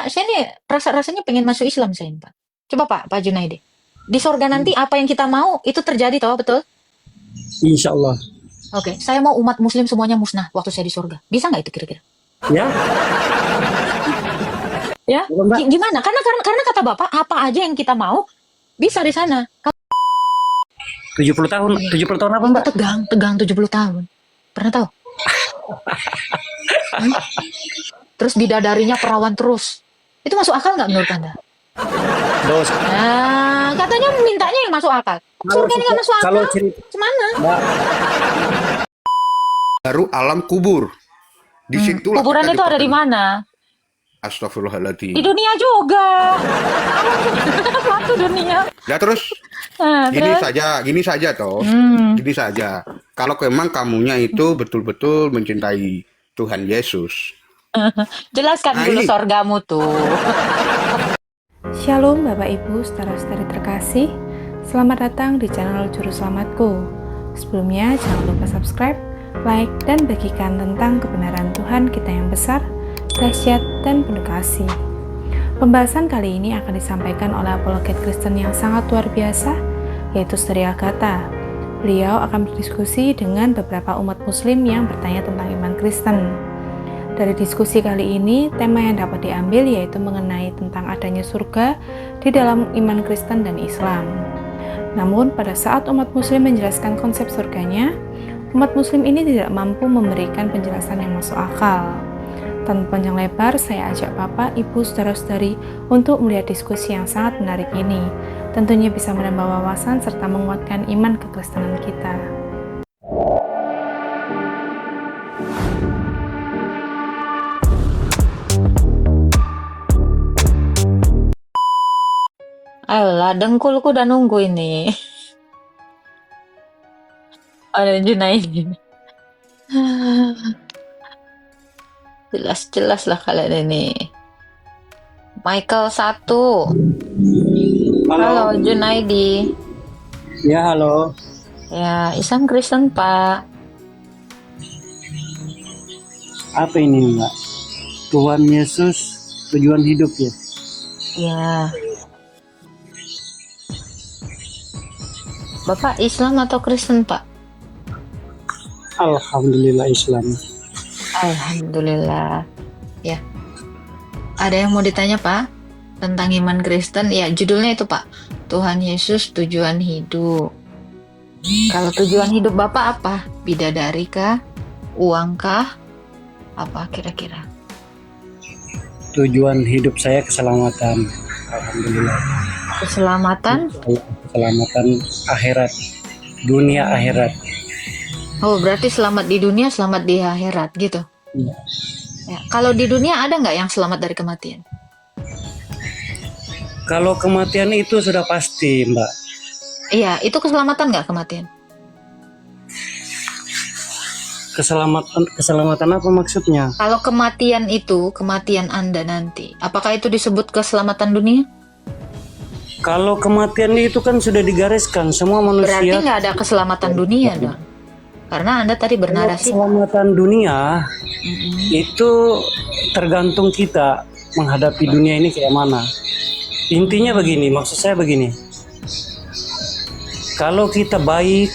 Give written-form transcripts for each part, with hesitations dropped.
saya nih rasanya pengen masuk Islam saya ini, Pak. Coba Pak Junaidi. Di sorga nanti apa yang kita mau itu terjadi toh, betul? Insya Allah. Oke, saya mau umat muslim semuanya musnah waktu saya di surga. Bisa nggak itu kira-kira? Ya, Ya, Boleh, Mbak. gimana? Karena kata Bapak, apa aja yang kita mau bisa di sana. 70 tahun. 70 tahun apa, Mbak? Tegang 70 tahun. Pernah tahu? Terus bidadarinya perawan terus. Itu masuk akal nggak menurut Anda? Dos. Nah, katanya mintanya yang masuk akal. Surga ini nggak masuk akal. Kalau cerita, Gimana? Mbak, baru alam kubur. Di situlah Kuburan kita itu ada di dipertemukan. mana? Di Astagfirullahaladzim. dunia juga. Satu dunia. Ya terus Nah, gini terus? saja toh. Gini saja. Kalau memang kamunya itu betul-betul mencintai Tuhan Yesus. Jelaskan Nah, dulu ini. sorgamu tuh. Shalom Bapak Ibu, saudara-saudari terkasih. Selamat datang di channel Juru Selamatku. Sebelumnya jangan lupa subscribe, like, dan bagikan tentang kebenaran Tuhan kita yang besar, dahsyat, dan penuh kasih. Pembahasan kali ini akan disampaikan oleh apologet Kristen yang sangat luar biasa, yaitu Saudari Agatha. Beliau akan berdiskusi dengan beberapa umat muslim yang bertanya tentang iman Kristen. Dari diskusi kali ini, tema yang dapat diambil yaitu mengenai tentang adanya surga di dalam iman Kristen dan Islam. Namun, pada saat umat muslim menjelaskan konsep surganya, umat muslim ini tidak mampu memberikan penjelasan yang masuk akal. Tanpa panjang lebar, saya ajak Bapak, Ibu, Saudara-saudari untuk melihat diskusi yang sangat menarik ini. Tentunya bisa menambah wawasan serta menguatkan iman kekristenan kita. Ayolah, dengkulku udah nunggu ini. Ada Junaidi. Jelas-jelas lah kalian ini. Michael 1. Halo Junaidi. ya halo. Ya, Islam Kristen Pak. Apa ini, Mbak? Tuhan Yesus tujuan hidup ya? Ya. Bapak Islam atau Kristen Pak? Alhamdulillah Islam. Alhamdulillah. Ya. Ada yang mau ditanya Pak? Tentang iman Kristen? Ya, judulnya itu Pak. Tuhan Yesus tujuan hidup. Kalau tujuan hidup Bapak apa? Bidadari kah? Uang kah? Apa kira-kira? Tujuan hidup saya keselamatan. Alhamdulillah. Keselamatan? Keselamatan akhirat. Dunia akhirat. Oh, berarti selamat di dunia, selamat di akhirat gitu. Iya. Ya. Kalau di dunia ada nggak yang selamat dari kematian? Kalau kematian itu sudah pasti, Mbak. Iya, itu keselamatan nggak kematian? Keselamatan apa maksudnya? Kalau kematian itu, kematian Anda nanti, apakah itu disebut keselamatan dunia? Kalau kematian itu kan sudah digariskan semua Berarti manusia. nggak ada keselamatan dunia dong. Karena Anda tadi bernarasi. Keselamatan dunia itu tergantung kita menghadapi dunia ini kayak mana. Intinya begini, maksud saya begini. Kalau kita baik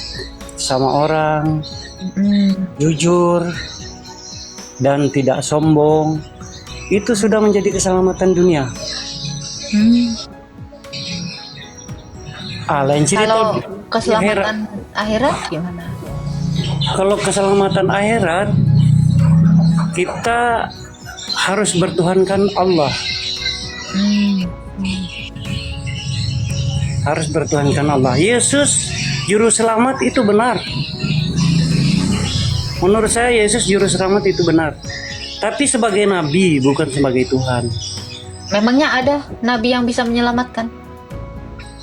sama orang, jujur dan tidak sombong, itu sudah menjadi keselamatan dunia. Lain cerita. Kalau keselamatan akhirat gimana? Kalau keselamatan akhirat, kita harus bertuhankan Allah. Harus bertuhankan Allah. Yesus juru selamat itu benar. Menurut saya Yesus juru selamat itu benar. Tapi sebagai nabi, bukan sebagai Tuhan. Memangnya ada nabi yang bisa menyelamatkan?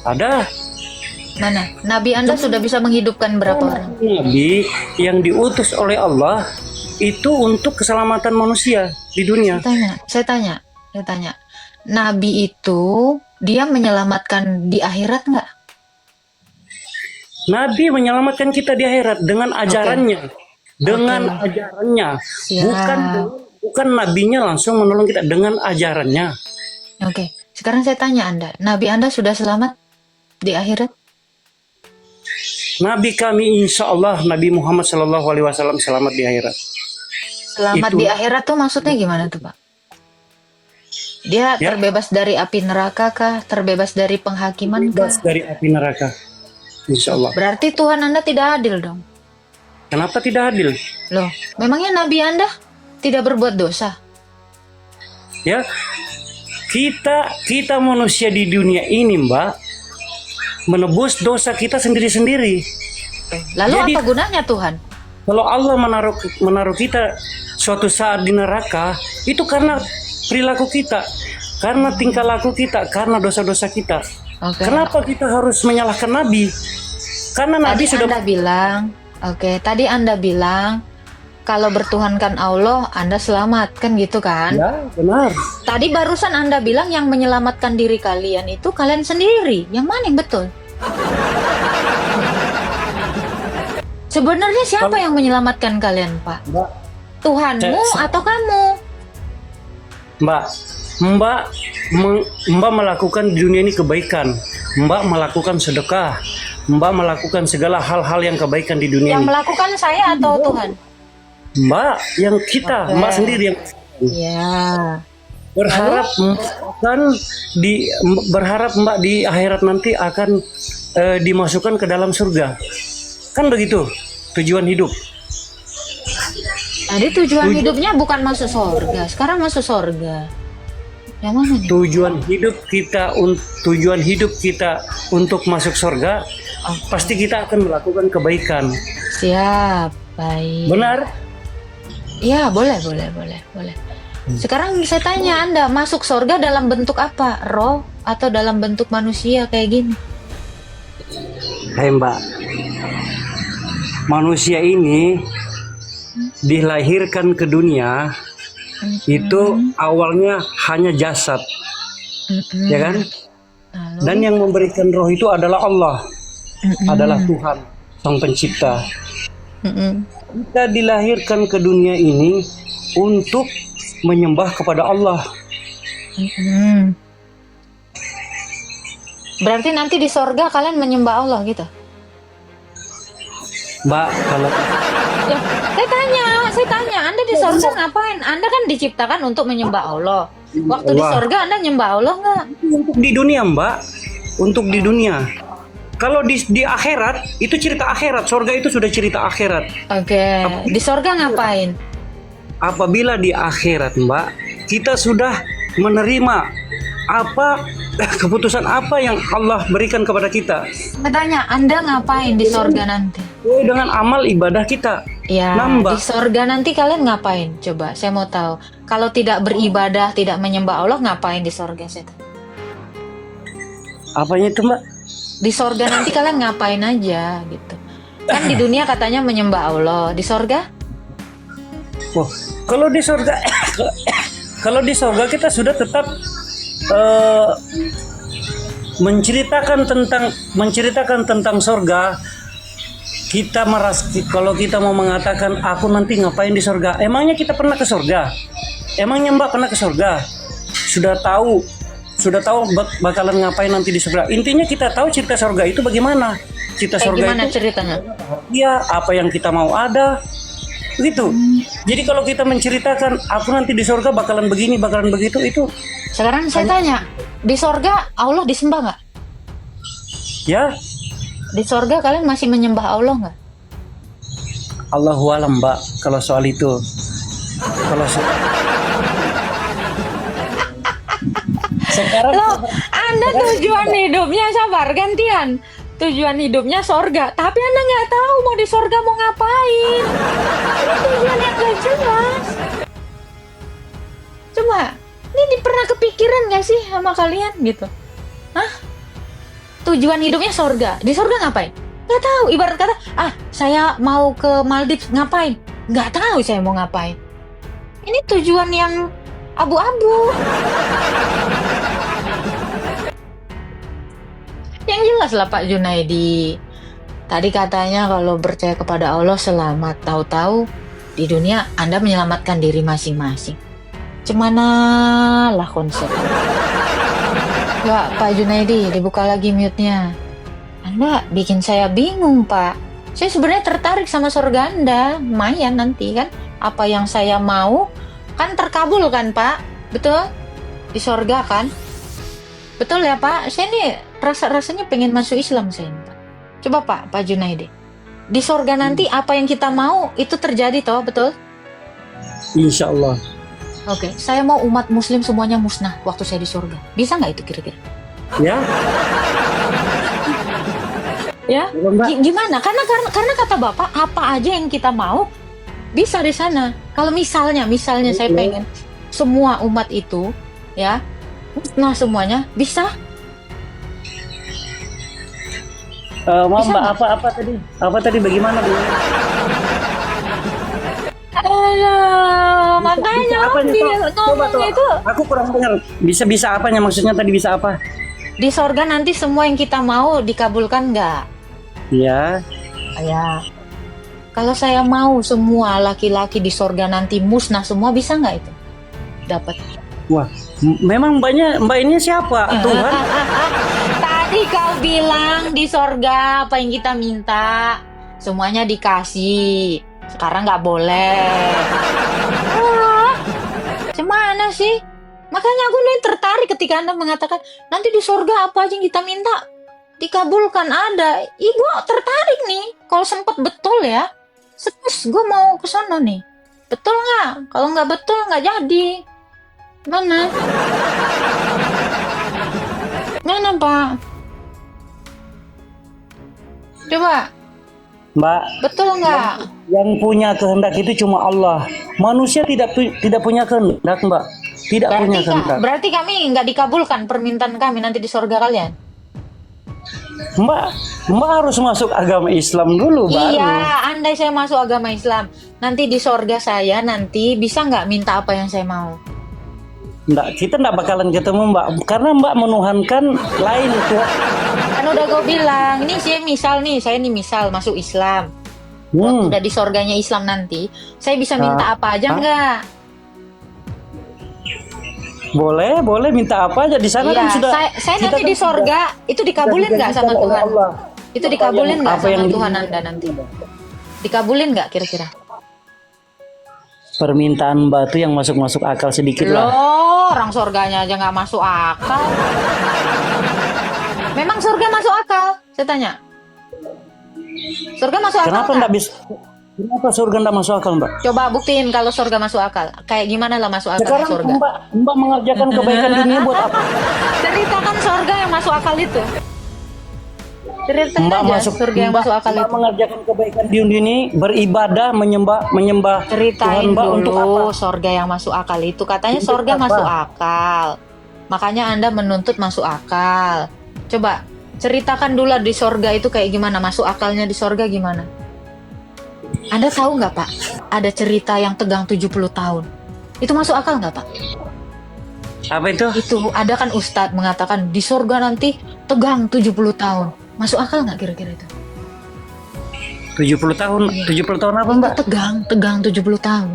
Ada Mana? Nabi Anda sudah bisa menghidupkan berapa orang? nabi yang diutus oleh Allah itu untuk keselamatan manusia di dunia. Saya tanya. Nabi itu dia menyelamatkan di akhirat nggak? Nabi menyelamatkan kita di akhirat dengan ajarannya. Dengan ajarannya. Siap. Bukan nabinya langsung menolong kita dengan ajarannya. Oke, sekarang saya tanya Anda, Nabi Anda sudah selamat di akhirat? Nabi kami insya Allah Nabi Muhammad Shallallahu Alaihi Wasallam selamat di akhirat. Selamat Itu- di akhirat tuh maksudnya gimana tuh Pak? Dia Ya. terbebas dari api neraka kah? Terbebas dari penghakiman kah? Bebas dari api neraka. Insya Allah. Berarti Tuhan Anda tidak adil dong? Kenapa tidak adil? Loh, memangnya Nabi Anda tidak berbuat dosa? Ya, kita manusia di dunia ini, Mbak, menebus dosa kita sendiri-sendiri. Lalu Jadi- apa gunanya Tuhan? Kalau Allah menaruh kita suatu saat di neraka, itu karena perilaku kita, karena tingkah laku kita, karena dosa-dosa kita. Oke. Kenapa kita harus menyalahkan Nabi? Karena Nabi Tadi sudah Anda bilang, tadi Anda bilang kalau bertuhankan Allah, Anda selamat, kan gitu kan? Ya, benar. Tadi barusan Anda bilang yang menyelamatkan diri kalian itu kalian sendiri. Yang mana yang betul? Sebenarnya siapa yang menyelamatkan kalian, Pak? Mbak, Tuhanmu atau kamu? Mbak melakukan di dunia ini kebaikan. Mbak melakukan sedekah. Mbak melakukan segala hal-hal yang kebaikan di dunia Yang ini. melakukan saya atau Tuhan? Mbak, yang kita, Oke. Mbak sendiri yang Ya. berharap berharap Mbak di akhirat nanti akan dimasukkan ke dalam surga. Kan begitu tujuan hidup. Tadi tujuan hidupnya bukan masuk surga, sekarang masuk surga. Yang mana nih? Tujuan hidup kita untuk masuk surga, pasti kita akan melakukan kebaikan. Siap, baik. Benar? Ya, boleh. Sekarang saya tanya Anda, masuk surga dalam bentuk apa? Roh atau dalam bentuk manusia kayak gini? Hai Mbak, manusia ini dilahirkan ke dunia itu awalnya hanya jasad, Mm-mm. ya kan? Lalu, Dan yang memberikan roh itu adalah Allah, adalah Tuhan, Sang Pencipta. mm-mm. Kita dilahirkan ke dunia ini untuk menyembah kepada Allah. Mm-mm. Berarti nanti di surga kalian menyembah Allah gitu? Mbak, kalau Ya, saya tanya, Anda di surga ngapain? Anda kan diciptakan untuk menyembah Allah. Waktu di Allah. surga Anda nyembah Allah nggak? untuk di dunia Mbak, untuk di dunia. Kalau di akhirat, itu cerita akhirat. Surga itu sudah cerita akhirat. Oke, di surga ngapain? Apabila di akhirat Mbak, kita sudah menerima keputusan apa yang Allah berikan kepada kita Saya tanya, Anda ngapain di surga nanti? sesuai dengan amal ibadah kita. Ya, Nambah. di surga nanti kalian ngapain? Coba, saya mau tahu. Kalau tidak beribadah, tidak menyembah Allah, ngapain di surga? Saya tanya. Apanya itu Mbak? Di surga nanti kalian ngapain aja gitu? Kan di dunia katanya menyembah Allah, di surga? Oh, kalau di surga kalau di surga kita sudah tetap menceritakan tentang surga. Kalau kita mau mengatakan aku nanti ngapain di surga, emangnya kita pernah ke surga? Emangnya Mbak pernah ke surga? Sudah tahu bakalan ngapain nanti di surga. Intinya kita tahu cerita surga itu bagaimana. Cerita Kayak surga gimana itu ceritanya? ya apa yang kita mau ada begitu. Jadi kalau kita menceritakan aku nanti di surga bakalan begini bakalan begitu, itu Sekarang saya tanya, di surga Allah disembah nggak? ya Di surga kalian masih menyembah Allah nggak? Allahu alam Mbak kalau soal itu. Sekarang Loh, Anda tujuan hidupnya sabar gantian. Tujuan hidupnya sorga, tapi Anda nggak tahu mau di sorga mau ngapain. Ini tujuan yang gak jelas. Coba, ini pernah kepikiran nggak sih sama kalian gitu? Hah? Tujuan hidupnya sorga, di sorga ngapain? Nggak tahu. Ibarat kata, saya mau ke Maldives ngapain? Nggak tahu saya mau ngapain. Ini tujuan yang abu-abu. Yang jelas lah Pak Junaidi. Tadi katanya kalau percaya kepada Allah selamat. Tahu-tahu di dunia Anda menyelamatkan diri masing-masing. Cemana lah konsep. Ya, Pak Junaidi, dibuka lagi mute-nya. Anda bikin saya bingung, Pak. Saya sebenarnya tertarik sama surga Anda. Lumayan nanti kan. Apa yang saya mau kan terkabul kan, Pak? Betul? Di surga kan? Betul ya, Pak? Saya nih rasanya pengen masuk Islam saya ini, Pak. Coba Pak Junaidi. Di surga nanti apa yang kita mau itu terjadi toh, betul? Insya Allah. Oke, saya mau umat muslim semuanya musnah waktu saya di surga. Bisa nggak itu kira-kira? Ya. Ya, gimana? Karena kata Bapak, apa aja yang kita mau bisa di sana. Kalau misalnya saya pengen semua umat itu ya, musnah semuanya, bisa? Maaf Bisa Mbak, nggak? apa tadi? Apa tadi bagaimana? Aduh, makanya Apanya, dia coba, ngomong itu. Aku kurang dengar. Bisa apanya maksudnya tadi, bisa apa? Di sorga nanti semua yang kita mau dikabulkan nggak? Ya. Ya. Kalau saya mau semua laki-laki di sorga nanti musnah semua, bisa nggak itu? Dapat. Wah, memang mbak ini siapa? Tuhan. Tadi kau bilang di sorga apa yang kita minta semuanya dikasih. Sekarang nggak boleh. Gimana sih? Makanya aku nih tertarik ketika Anda mengatakan nanti di sorga apa aja yang kita minta dikabulkan ada. Ibu tertarik nih. Kalau sempat betul ya. Serius, gue mau ke sana nih. Betul nggak? Kalau nggak betul nggak jadi. Mana? Mana Pak? Coba, Mbak, betul nggak? yang punya kehendak itu cuma Allah. Manusia tidak punya kehendak, Mbak. Tidak punya kehendak. Berarti kami nggak dikabulkan permintaan kami nanti di surga kalian? Mbak harus masuk agama Islam dulu baru. Iya, andai saya masuk agama Islam, nanti di surga saya nanti bisa nggak minta apa yang saya mau? Kita nggak bakalan ketemu Mbak, karena Mbak menuhankan lain tuh. Kan udah gue bilang, ini saya misal masuk Islam. Waktu udah di surganya Islam nanti, saya bisa minta apa aja nggak? Boleh minta apa aja di sana Iya, kan sudah. saya nanti di surga itu dikabulin nggak sama Tuhan? Allah. Itu dikabulin nggak Apa sama yang Tuhan Anda nanti? Dikabulin nggak kira-kira? Permintaan Mbak tuh yang masuk akal sedikit lah. Loh, orang surganya aja nggak masuk akal. Memang surga masuk akal? Saya tanya. Surga masuk akal Kenapa nggak? nggak bisa? Kenapa surga nggak masuk akal, Mbak? Coba buktiin kalau surga masuk akal. Kayak gimana lah masuk akal Sekarang surga? Mbak mengerjakan kebaikan dunia buat apa? Ceritakan surga yang masuk akal itu. Ceritakan Mbak aja masuk surga yang masuk akal Mbak itu. mengerjakan kebaikan di dunia ini, beribadah, menyembah Ceritain Tuhan Mbak untuk apa? dulu surga yang masuk akal itu. Katanya Untuk surga apa? masuk akal. Makanya Anda menuntut masuk akal. Coba ceritakan dulu di surga itu kayak gimana, masuk akalnya di surga gimana? Anda tahu nggak Pak? Ada cerita yang tegang 70 tahun. Itu masuk akal nggak Pak? Apa itu? Itu ada kan Ustadz mengatakan di surga nanti tegang 70 tahun. Masuk akal nggak kira-kira itu? 70 tahun. 70 tahun apa, Mbak? Tegang 70 tahun.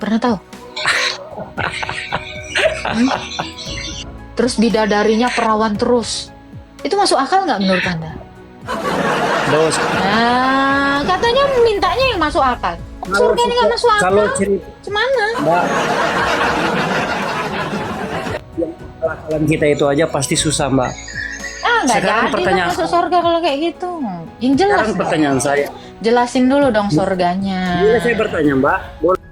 Pernah tahu? Terus bidadarinya perawan terus. Itu masuk akal nggak menurut Anda? Dos. Nah, katanya mintanya yang masuk akal. Surga ini nggak masuk akal. Kalau cerita Gimana? Mbak, yang akal kita itu aja pasti susah, Mbak. Nggak Sekarang jadi lah pertanyaan- masuk surga kalau kayak gitu. Yang jelas. Sekarang pertanyaan saya. Jelasin dulu dong surganya. Boleh saya bertanya, Mbak? Boleh.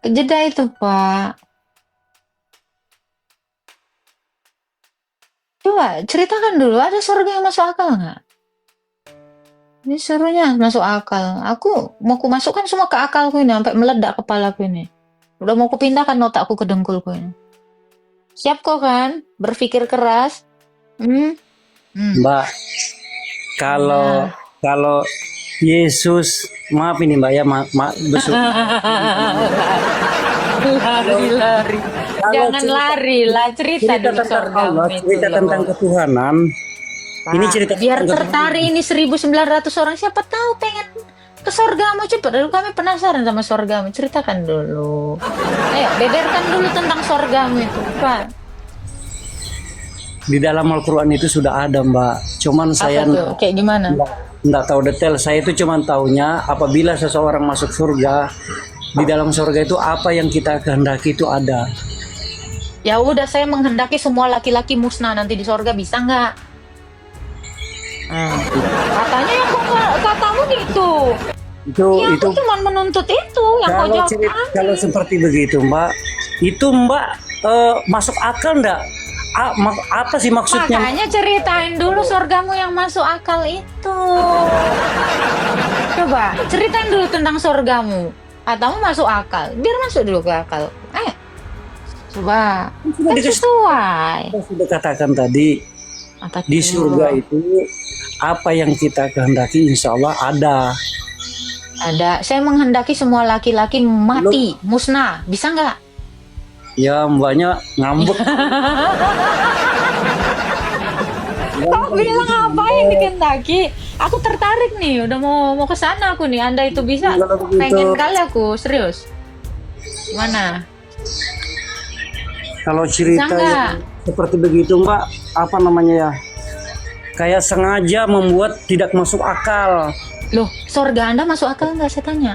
Jeda itu, Pak. Coba ceritakan dulu, ada surga yang masuk akal nggak? Ini serunya masuk akal. Aku mau ku masukkan semua ke akalku ini, sampai meledak kepalaku ini. Udah mau kupindahkan otakku ke dengkulku ini. Siap kok kan? Berpikir keras. Mbak, kalau Yesus, maaf ini Mbak ya, besok. Lari. Jangan lari lah, cerita dulu tentang surga Allah, itu cerita loh. tentang ketuhanan. Pak, Ini cerita biar tentang tertarik ini 1.900 orang, siapa tahu pengen ke surgamu cepet dulu, kami penasaran sama surgamu, ceritakan dulu. Ayo, beberkan dulu tentang surgamu itu, Pak. Di dalam Al-Quran itu sudah ada, Mbak. Cuman saya Apa tuh? Kayak gimana? nggak tahu detail. Saya itu cuman taunya apabila seseorang masuk surga, di dalam surga itu apa yang kita kehendaki itu ada. Ya udah, saya menghendaki semua laki-laki musnah nanti di surga, bisa nggak? Katanya yang katamu gitu. Ya, Itu aku cuma menuntut itu yang kau jawab. kalau seperti begitu, Mbak, itu Mbak masuk akal enggak? Apa sih maksudnya? Makanya ceritain dulu surgamu yang masuk akal itu. Coba ceritain dulu tentang surgamu. Atau masuk akal, biar masuk dulu ke akal. Ayo, coba. Kan sesuai. Saya sudah katakan tadi, Apa di tuh? surga itu apa yang kita kehendaki insya Allah ada. Ada. Saya menghendaki semua laki-laki mati, musnah. Bisa nggak? Ya Mbaknya ngambek. Kau bilang apa yang dikehendaki? Aku tertarik nih, udah mau ke sana aku nih. Anda itu bisa? Kalau begitu- Pengen kali aku, serius. Gimana? Kalau cerita Bisa nggak? yang seperti begitu Mbak, apa namanya ya? Kayak sengaja membuat tidak masuk akal. Loh, surga Anda masuk akal nggak, saya tanya?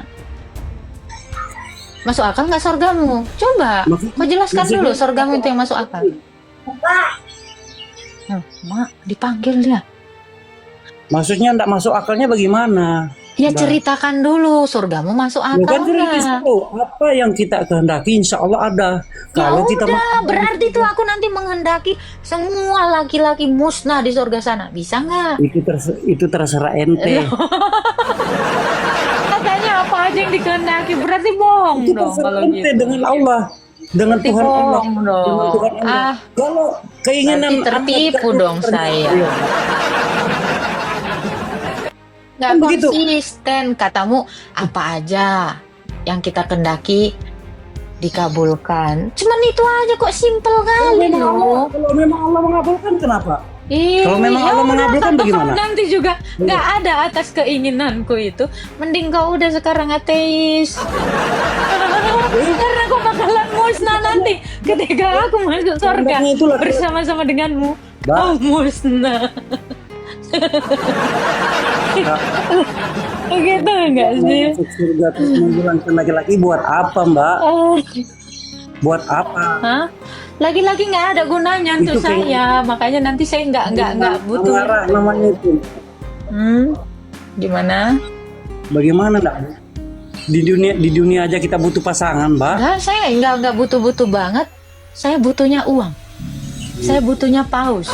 Masuk akal nggak surgamu? Coba, kau jelaskan dulu surgamu itu yang masuk akal. Mak, dipanggil dia. Maksudnya tidak masuk akalnya bagaimana? Ya Mbak. ceritakan dulu, surgamu masuk Bukan akal cerita nggak? itu. Apa yang kita kehendaki insya Allah ada. Ya Kalau kita udah, berarti tuh aku nanti menghendaki semua laki-laki musnah di surga sana. Bisa nggak? itu terserah ente. Katanya apa aja yang dikehendaki, berarti bohong Itu dong terserah kalau ente gitu. dengan Allah, dengan Berarti Tuhan Allah. bohong dong. Dengan Tuhan Allah. Ah, Kalau keinginan berarti tertipu Anda dong terjadi, saya. iya. nggak Kan begitu. konsisten. Katamu apa aja yang kita kendaki dikabulkan. Cuman itu aja kok, simple kali loh. Kalau memang Allah mengabulkan kenapa? Ih, Kalau memang ya Allah udah, mengabulkan kalau bagaimana? nanti juga nggak ada atas keinginanku itu, mending kau udah sekarang ateis. Karena kau bakalan musnah nanti ketika aku masuk surga Kehendaknya itulah- bersama-sama denganmu. Mbak. Oh, musnah. Begitu enggak sih? Masuk surga terus menghilangkan laki-laki buat apa Mbak? Oh, Buat apa? hah? Lagi-lagi nggak ada gunanya untuk Itu kayak- saya, makanya nanti saya nggak butuh. Amarah namanya itu. Gimana? Bagaimana Mbak? Di dunia aja kita butuh pasangan Mbak. Enggak, saya nggak butuh-butuh banget. Saya butuhnya uang. Saya butuhnya paus.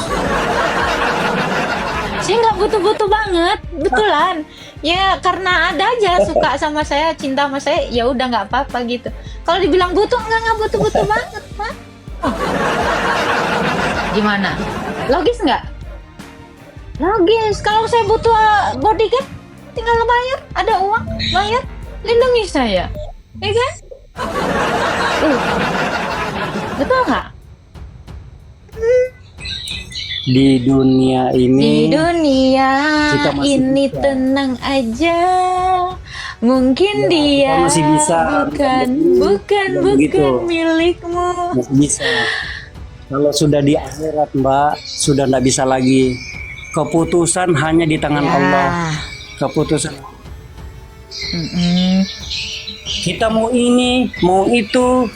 Saya nggak butuh-butuh banget, betulan. Ya karena ada aja suka sama saya, cinta sama saya, ya udah nggak apa-apa gitu. Kalau dibilang butuh, nggak butuh-butuh banget, Pak. Oh. Gimana? Logis nggak? Logis. Kalau saya butuh bodyguard, tinggal bayar, ada uang, bayar, lindungi saya, ya kan? Betul nggak? Di dunia Di ini dunia kita masih ini bisa. tenang aja. Mungkin Ya, dia kita masih bisa. bukan Ya, begitu. milikmu. masih bisa. Kalau sudah di akhirat Mbak, sudah tidak bisa lagi. Keputusan hanya di tangan Ya. Allah. Keputusan Mm-mm. kita mau ini, mau itu.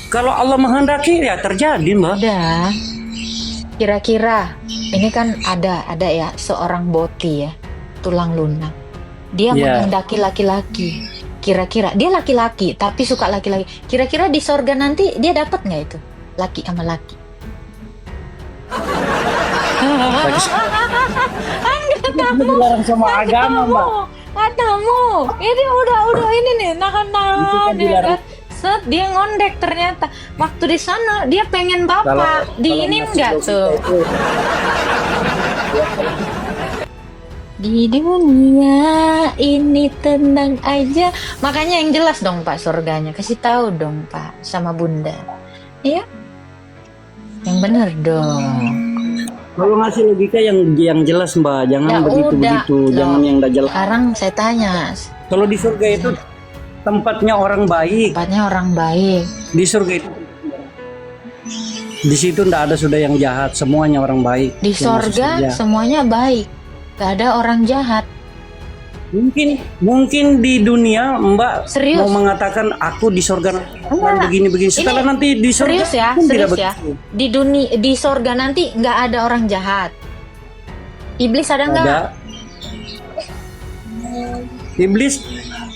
Kalau Allah menghendaki ya terjadi Mbak. Udah. Kira-kira ini kan ada ya seorang boti ya, tulang lunak. Dia Ya. menghendaki laki-laki. Kira-kira dia laki-laki tapi suka laki-laki. Kira-kira di sorga nanti dia dapat nggak itu laki sama laki? Itu dilarang sama agama Mbak. Katamu, ini udah ini nih nahan Itu kan ya dilarang. kan? Set dia ngondek ternyata waktu di sana dia pengen bapak diinin nggak tuh? Di dunia ini tenang aja. Makanya yang jelas dong Pak surganya. Kasih tahu dong Pak sama Bunda. Iya? Yang bener dong. Kalau ngasih logika yang jelas Mbak, jangan Ya begitu udah, begitu, loh. jangan yang tidak jelas. Sekarang saya tanya, Kalau di surga itu tempatnya orang baik. Tempatnya orang baik. Di surga itu di situ ndak ada sudah yang jahat, semuanya orang baik. Di yang masuk sorga surga. semuanya baik. Gak ada orang jahat. Mungkin di dunia Mbak Serius? mau mengatakan aku di surga Enggak. begini. Setelah Ini nanti di surga Serius ya, pun tidak serius ya. begitu. Di dunia, di sorga nanti nggak ada orang jahat. Iblis ada nggak? Ada. Iblis,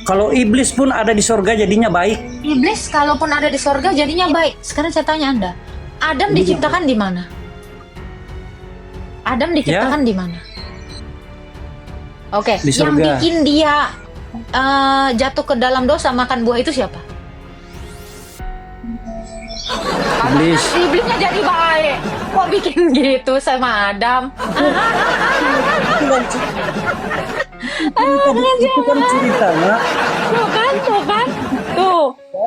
kalau iblis pun ada di surga jadinya baik. Iblis kalaupun ada di sorga jadinya baik. Sekarang saya tanya Anda, Adam diciptakan di mana? Adam diciptakan di mana? Oke, Di yang sorga. bikin dia jatuh ke dalam dosa makan buah itu siapa? Iblis. Iblisnya jadi baik. Kok bikin gitu sama Adam? Itu kan ceritanya. Tuh kan. Tuh.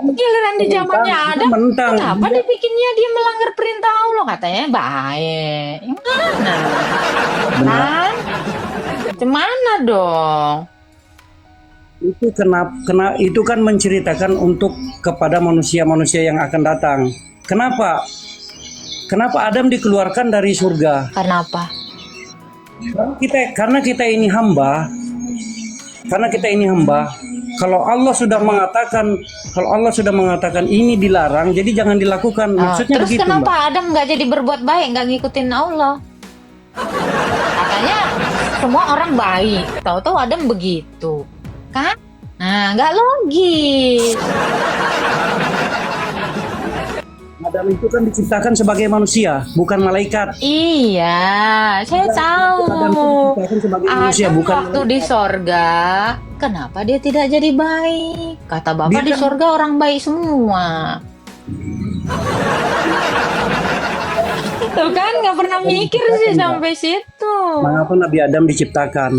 Giliran di zamannya Adam, Mentang. kenapa dibikinnya dia melanggar perintah Allah? Katanya baik. Yang mana? Kan? Gimana dong? Itu itu kan menceritakan untuk kepada manusia-manusia yang akan datang. Kenapa Adam dikeluarkan dari surga? Kenapa? Karena kita ini hamba. Kalau Allah sudah mengatakan ini dilarang, jadi jangan dilakukan. Maksudnya Terus begitu, kenapa Mbak. Adam nggak jadi berbuat baik, nggak ngikutin Allah? Katanya semua orang baik, tahu-tahu Adam begitu, kan? Nah, nggak logis. Adam itu kan diciptakan sebagai manusia, bukan malaikat. Iya, saya tahu. Adam itu diciptakan sebagai manusia, Adam bukan waktu di sorga, kenapa dia tidak jadi baik? Kata Bapak Dia di kan- sorga orang baik semua. Tuh kan nggak pernah mikir sih sampai situ. Mengapa Nabi Adam diciptakan?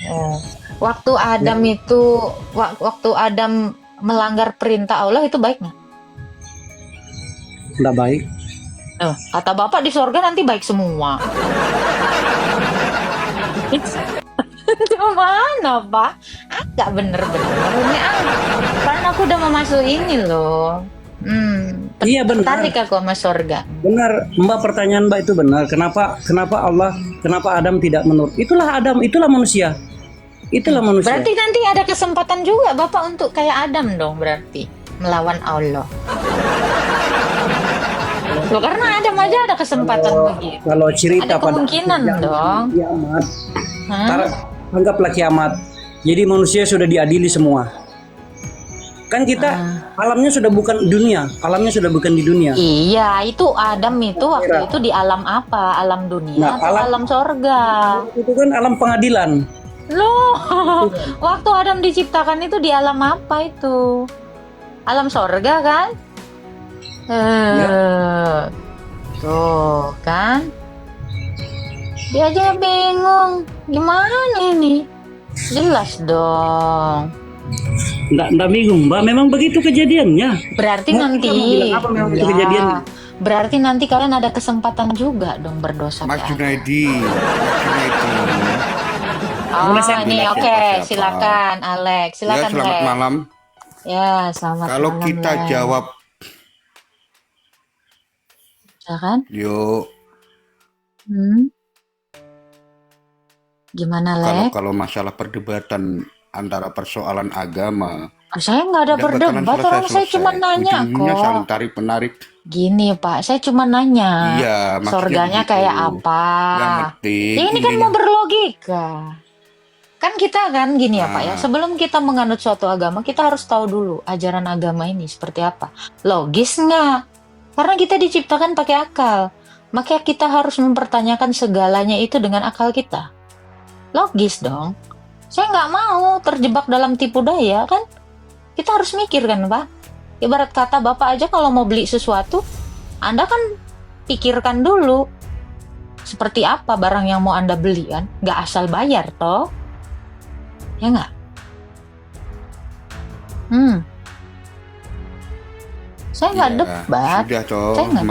Oh. Waktu Adam itu, waktu Adam melanggar perintah Allah itu baik nggak? Tidak baik. Kata Bapak di sorga nanti baik semua. Itu mana Pak? Agak bener-bener ini karena aku udah mau masuk ini loh. Iya benar. Tertarik aku sama sorga. Benar, Mbak, pertanyaan Mbak itu benar. Kenapa Adam tidak menurut? Itulah Adam, itulah manusia. Berarti nanti ada kesempatan juga Bapak untuk kayak Adam dong berarti melawan Allah. Loh, karena Adam aja ada kesempatan begitu. Kalau cerita Ada kemungkinan dong. Kiamat, Hah? anggaplah kiamat. Jadi manusia sudah diadili semua. Kan kita alamnya sudah bukan dunia, di dunia. Iya, itu Adam itu waktu itu di alam apa? Alam dunia Nah, atau alam sorga? Itu kan alam pengadilan. Loh, waktu Adam diciptakan itu di alam apa itu? Alam sorga kan? Tuh kan? Dia aja bingung. Gimana ini? Jelas dong. Nggak bingung, Mbak. Memang begitu kejadiannya. Berarti nanti. kamu bilang apa memang itu Ya, kejadiannya? berarti nanti kalian ada kesempatan juga dong berdosa. Mas kayak Junaidi. Oh, Boleh saya ini bilang oke, siapa-siapa? silakan Alex, Ya, silakan selamat Lex. malam. Ya, selamat Kalau malam. kita Lex. jawab, Silakan. yuk, Gimana kalau Lex? masalah perdebatan antara persoalan agama, Saya nggak ada udah bakalan berdebat, orang saya cuma nanya Ujung-ujungnya saling kok. tarik menarik. Gini Pak, saya cuma nanya. Iya, maksudnya Sorganya begitu. kayak apa? Yang penting Ya, ini kan intinya- mau berlogika. Kan kita kan gini ya Pak ya, Ah. sebelum kita menganut suatu agama, kita harus tahu dulu ajaran agama ini seperti apa. Logis nggak? Karena kita diciptakan pakai akal. Maka kita harus mempertanyakan segalanya itu dengan akal kita. Logis dong. Saya nggak mau terjebak dalam tipu daya kan. Kita harus mikir kan Pak. Ibarat kata Bapak aja kalau mau beli sesuatu, Anda kan pikirkan dulu. Seperti apa barang yang mau Anda beli kan. Nggak asal bayar toh. Ya nggak? Saya nggak Ya, debat. Sudah toh. Saya nggak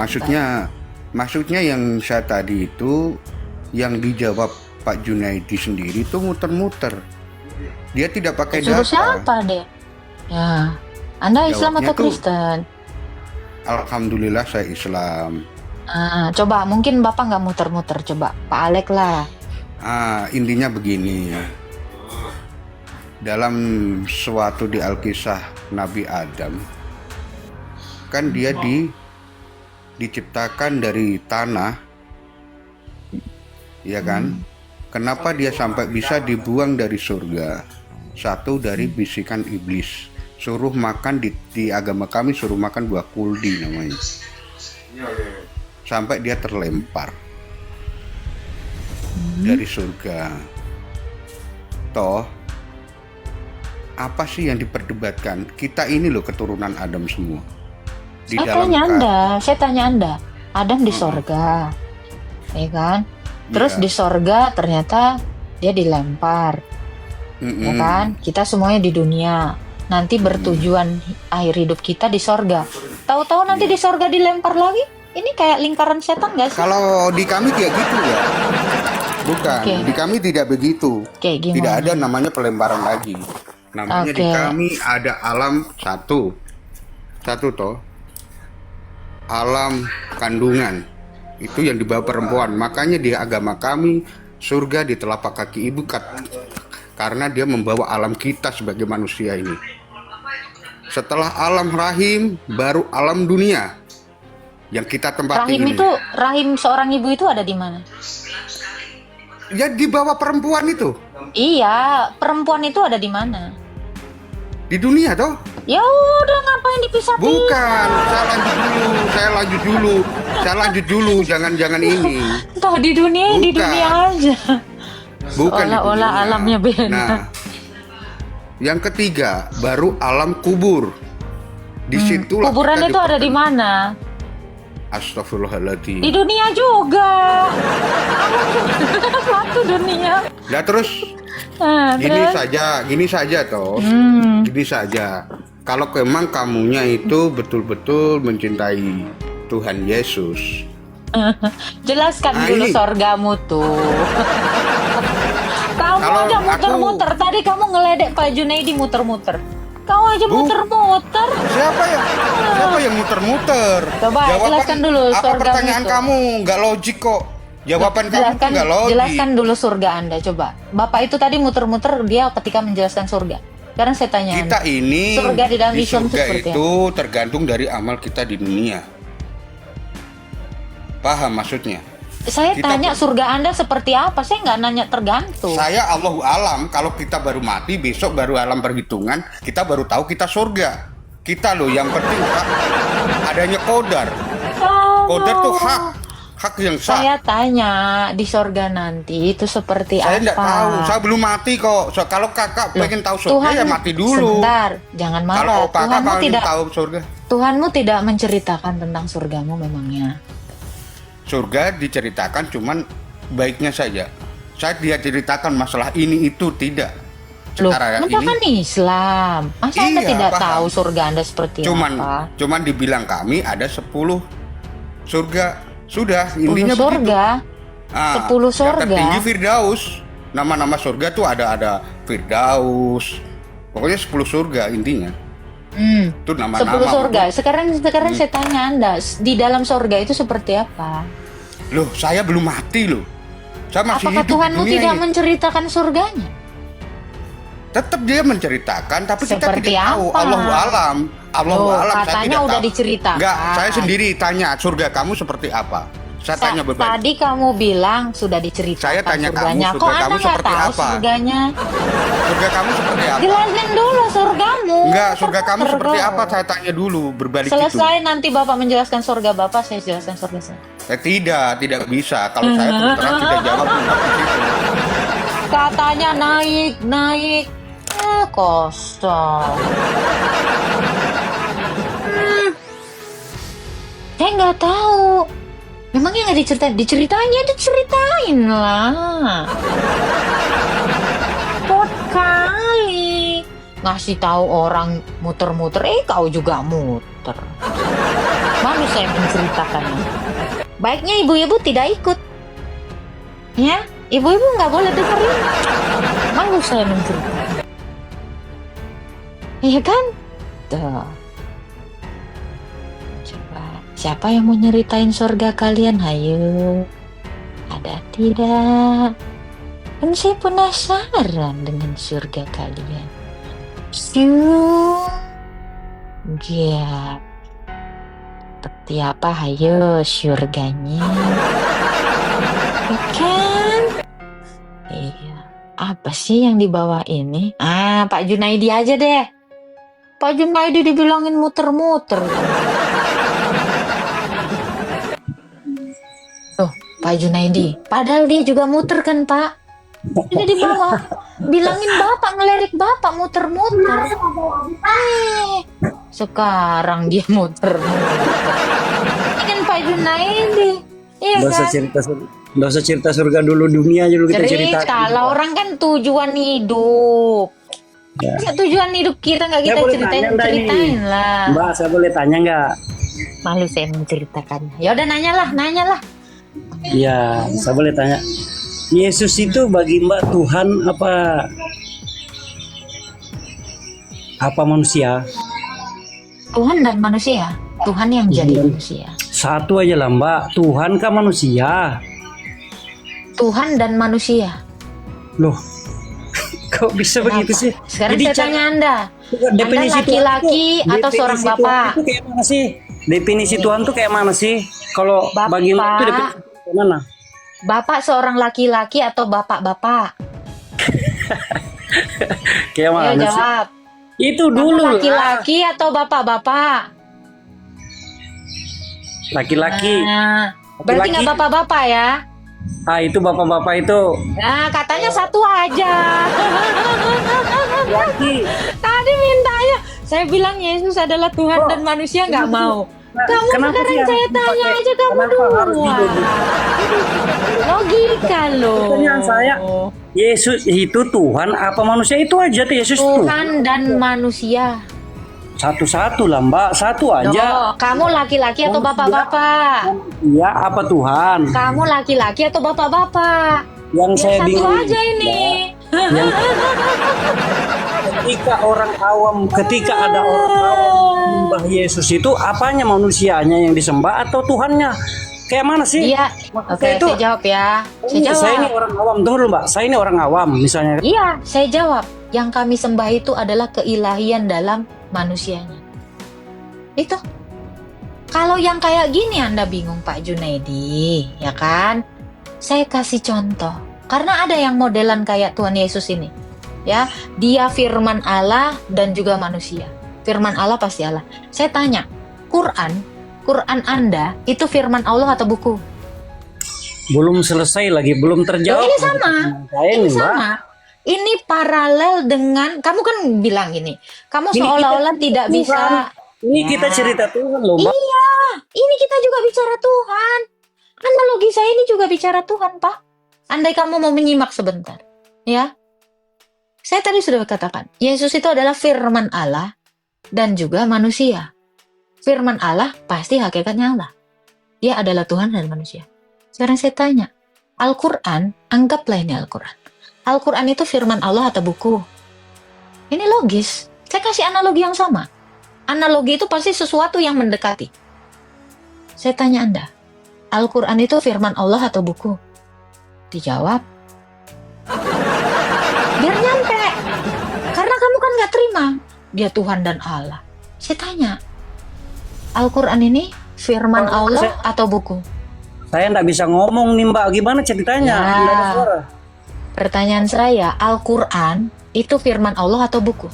Maksudnya yang saya tadi itu yang dijawab Pak Junaidi sendiri itu muter-muter. Dia tidak pakai Suruh data. siapa deh? Ya, Anda Islam Jawabnya atau tuh- Kristen? Alhamdulillah saya Islam. Coba mungkin Bapak nggak muter-muter, coba Pak Alek lah. Intinya begini ya. Dalam suatu di Alkisah Nabi Adam, kan dia diciptakan dari tanah, ya kan? Kenapa dia sampai bisa dibuang dari surga? Satu dari bisikan iblis, suruh makan di agama kami suruh makan buah kuldi namanya. Sampai dia terlempar dari surga. Toh apa sih yang diperdebatkan? Kita ini loh keturunan Adam semua. Saya tanya Anda. Adam di sorga, ya kan? Terus Iya. di sorga ternyata dia dilempar, ya kan? Kita semuanya di dunia. Nanti bertujuan akhir hidup kita di sorga. Tahu-tahu nanti di sorga dilempar lagi? Ini kayak lingkaran setan nggak sih? Kalau di kami tidak gitu ya. Bukan, Oke. di kami tidak begitu. Kayak gimana? Tidak ada namanya pelemparan lagi. Namanya di Oke. kami ada alam satu toh. Alam kandungan. Itu yang dibawa perempuan. Makanya di agama kami surga di telapak kaki ibu karena dia membawa alam kita sebagai manusia ini. Setelah alam rahim baru alam dunia yang kita tempati ini. Rahim seorang ibu itu ada di mana? Ya di bawah perempuan itu. Iya, perempuan itu ada di mana? Di dunia toh? Ya udah, ngapain dipisah-pisah? Bukan, saya lanjut dulu, jangan ini. Toh di dunia di Bukan. dunia aja. Bukan di Seolah-olah dunia. alamnya beda. Nah, yang ketiga baru alam kubur. Disitulah Kuburan kita itu ada di mana? Astagfirullahaladzim. Di dunia juga. Satu dunia. Nah terus Nah, gini saja toh. Gini saja. Kalau memang kamunya itu betul-betul mencintai Tuhan Yesus, jelaskan Nah, dulu ini. sorgamu tuh. Kamu Kalau aja aku- muter-muter. Tadi kamu ngeledek Pak Junaidi muter-muter. Kamu aja muter-muter. Siapa yang muter-muter? Coba jelaskan dulu Apa surgamu pertanyaan itu. kamu nggak logik kok? Jawaban kamu tuh nggak logik. Jelaskan dulu surga Anda, coba. Bapak itu tadi muter-muter dia ketika menjelaskan surga. Sekarang saya tanya Kita Anda. ini Surga di dalam Islam itu surga seperti itu tergantung dari amal kita di dunia. Paham maksudnya? Saya kita tanya surga Anda seperti apa? Saya nggak nanya tergantung. Saya Allahu alam. Kalau kita baru mati besok baru alam perhitungan, kita baru tahu kita surga. Kita loh yang penting adanya kodar. Kodar tuh hak yang sah. Saya tanya di surga nanti itu seperti Saya apa? nggak tahu, saya belum mati kok. Kalau kakak Loh, pengen tahu surga ya mati dulu. Sebentar, jangan Kalau marah. kakak pengen tahu surga, Tuhanmu tidak menceritakan tentang surgamu memangnya. surga diceritakan cuman baiknya saja. Saya dia ceritakan masalah ini itu tidak. Loh, Secara Anda kan Islam. Masa Anda Iya, tidak paham. tahu surga Anda seperti apa? cuman dibilang kami ada 10 surga. Sudah 10 intinya surga. begitu. 10 Yang surga. tertinggi Firdaus. Nama-nama surga tuh ada Firdaus. Pokoknya 10 surga intinya. Itu nama-nama. 10 surga. Sekarang saya tanya Anda, di dalam surga itu seperti apa? Loh, saya belum mati loh. Saya masih Apakah hidup di Tuhanmu dunia tidak ini. menceritakan surganya? Tetap dia menceritakan, tapi kita Seperti tidak tahu. apa? Allahu alam. Allahu Loh, alam. Saya katanya tidak udah tahu. diceritakan. Enggak, saya sendiri tanya surga kamu seperti apa. Saya tanya berbalik. Tadi kamu bilang sudah diceritakan Saya tanya kamu, surganya. surga Kok kamu Anda nggak seperti tahu apa? surganya? Surga kamu seperti apa? Jelasin dulu surgamu. Enggak, surga kamu Surga. seperti apa? Saya tanya dulu berbalik Selesai nanti Bapak menjelaskan surga Bapak, saya jelaskan surga saya. Tidak bisa. Kalau saya terus terang tidak jawab tentang itu. Katanya naik. Kosong. Saya nggak tahu. Memangnya nggak diceritain lah. Pot kali ngasih tahu orang muter-muter, kau juga muter. Malu saya menceritakannya. Baiknya ibu-ibu tidak ikut. Ya, ibu-ibu nggak boleh dengerin. Malu saya menceritakan. Iya kan? Tuh. Coba, siapa yang mau nyeritain surga kalian? Hayo. Ada tidak? Kan saya penasaran dengan surga kalian. Surga. Seperti apa? Hayo, surganya. Kan? Iya. Apa sih yang dibawa ini? Pak Junaidi aja deh. Pak Junaidi dibilangin muter-muter. Tuh, Pak Junaidi. Padahal dia juga muter kan, Pak? Dia dibawa. Bilangin Bapak, ngelirik Bapak muter-muter. Sekarang dia muter-muter. Ini kan Pak Junaidi. Iya kan? Nggak usah cerita surga dulu, dunia aja dulu kita cerita. Kalau orang kan tujuan hidup. Ya. Tujuan hidup kita nggak kita ceritain lah. Mbak, saya boleh tanya nggak? Malu saya menceritakan. Ya udah nanyalah. Iya, saya boleh tanya. Yesus itu bagi Mbak Tuhan apa manusia? Tuhan dan manusia. Tuhan yang jadi manusia. Satu aja lah Mbak, Tuhan kah manusia? Tuhan dan manusia. Loh, kok bisa begitu sih? Sekarang Jadi saya tanya Anda. Definisi Anda laki-laki atau seorang bapak? Tuhan itu kayak mana sih? Definisi Tuhan tuh kayak mana sih? Kalau bagi Mbak itu definisi kayak mana? Bapak seorang laki-laki atau bapak-bapak? Kayak mana Ayo sih? jawab. Itu Bapak dulu laki-laki atau bapak-bapak? Laki-laki. Berarti nggak bapak-bapak ya? Itu bapak-bapak itu. Nah, katanya satu aja. Laki. Tadi mintanya, saya bilang Yesus adalah Tuhan dan manusia nggak mau. Kamu Kenapa sekarang sih saya tanya aja kamu duluan. Logika loh. Pertanyaan saya, Yesus itu Tuhan apa manusia? Itu aja tuh Yesus Tuhan dan manusia. Satu-satu lah Mbak, satu aja. Loh, kamu laki-laki atau bapak-bapak? Iya, apa Tuhan? Kamu laki-laki atau bapak-bapak? Yang Ya saya satu bingung aja ini. yang ketika ada orang awam menyembah Yesus itu apanya, manusianya yang disembah atau Tuhannya? Kayak mana sih? Iya. Oke, saya jawab ya. Saya ini orang awam, tunggu dulu Mbak. Saya ini orang awam misalnya. Iya, saya jawab. Yang kami sembah itu adalah keilahian dalam manusianya. Itu. Kalau yang kayak gini Anda bingung Pak Junaidi, ya kan? Saya kasih contoh. Karena ada yang modelan kayak Tuhan Yesus ini. Ya, dia firman Allah dan juga manusia. Firman Allah pasti Allah. Saya tanya, Quran Anda itu firman Allah atau buku? Belum selesai lagi, belum terjawab. Ini sama. Ini sama. Ini paralel dengan kamu kan bilang ini. Kamu seolah-olah tidak Tuhan. bisa. Ini kita cerita Tuhan loh, Mbak. Iya, ini kita juga bicara Tuhan. Analogi saya ini juga bicara Tuhan, Pak. Andai kamu mau menyimak sebentar, ya. Saya tadi sudah katakan, Yesus itu adalah firman Allah dan juga manusia. Firman Allah pasti hakikatnya Allah. Dia adalah Tuhan dan manusia. Sekarang saya tanya, Al-Quran, anggaplah ini Al-Quran. Al-Quran itu firman Allah atau buku? Ini logis. Saya kasih analogi yang sama. Analogi itu pasti sesuatu yang mendekati. Saya tanya Anda, Al-Quran itu firman Allah atau buku? Dijawab. Biar nyampe. Karena kamu kan gak terima. Dia Tuhan dan Allah. Saya tanya, Al-Quran ini firman Allah atau buku? Saya nggak bisa ngomong nih Mbak, gimana ceritanya? Ya. Nggak ada suara. Pertanyaan saya, Al-Quran itu firman Allah atau buku?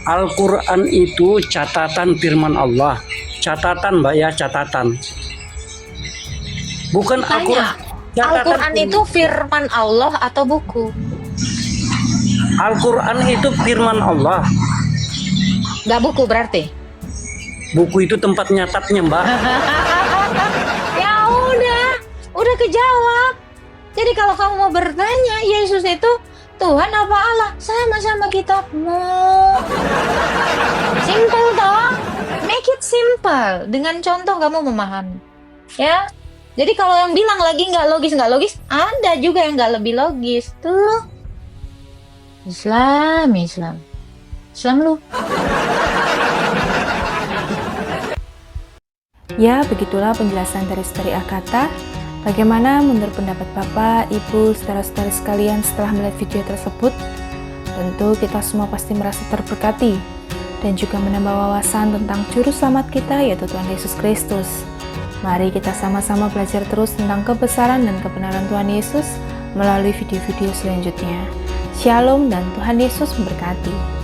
Al-Quran itu catatan firman Allah. Catatan Mbak ya, catatan. Bukan Al-Quran. Al-Quran itu firman Allah atau buku? Al-Quran itu firman Allah. Gak buku berarti? Buku itu tempat nyatatnya Mbak. Ya udah kejawab. Jadi kalau kamu mau bertanya, Yesus itu Tuhan apa Allah? Sama-sama kitabmu. Simple toh? Make it simple. Dengan contoh kamu memahami. Ya. Jadi kalau yang bilang lagi nggak logis, ada juga yang nggak lebih logis. Tuh. Islam. Islam lu. Ya, begitulah penjelasan dari Saudari Agatha. Bagaimana menurut pendapat Bapak, Ibu, saudara-saudari sekalian setelah melihat video tersebut? Tentu kita semua pasti merasa terberkati dan juga menambah wawasan tentang juru selamat kita, yaitu Tuhan Yesus Kristus. Mari kita sama-sama belajar terus tentang kebesaran dan kebenaran Tuhan Yesus melalui video-video selanjutnya. Shalom dan Tuhan Yesus memberkati.